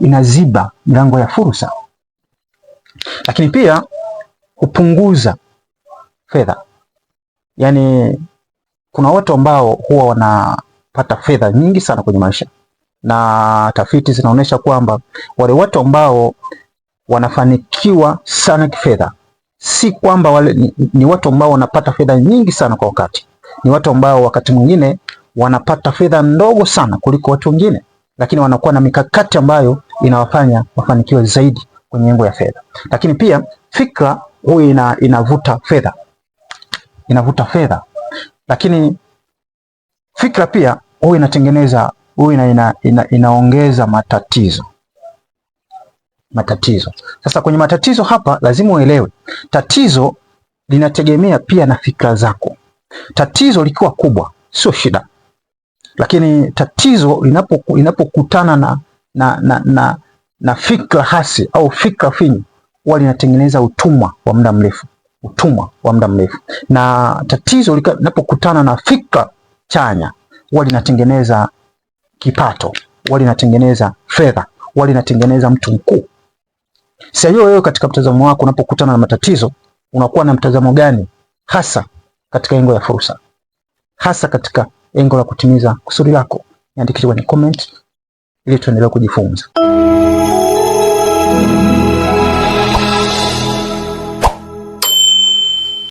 inaziba milango ya fursa. Lakini pia hupunguza fedha. Yaani kuna watu ambao huwa wanapata fedha nyingi sana kwenye maisha, na tafiti zinaonyesha kwamba wale watu ambao wanafanikiwa sana kifedha, si kwamba wale ni watu ambao wanapata fedha nyingi sana kwa wakati. Ni watu ambao wakati mwingine wanapata fedha ndogo sana kuliko watu wengine, lakini wanakuwa na mikakati ambayo inawafanya wafanikiwe zaidi kwenye engo ya fedha. Lakini pia fikra huwa inavuta fedha. Inavuta fedha. Lakini fikra pia huwa inaongeza matatizo. Sasa kwenye matatizo hapa lazima uelewe, tatizo linategemea pia na fikra zako. Tatizo likiwa kubwa sio shida, lakini tatizo linapokutana na fikra hasi au fikra finyu, huwa linatengeneza utumwa wa muda mrefu. Na tatizo linapokutana na fikra chanya, huwa linatengeneza kipato, huwa linatengeneza fedha, huwa linatengeneza mtu mkuu. Sasa wewe katika mtazamo wako unapokutana na matatizo unakuwa na mtazamo gani, hasa katika engo ya fursa, hasa katika engo la kutimiza kusudi lako? Niandike kwenye comment ili tuendelee kujifunza.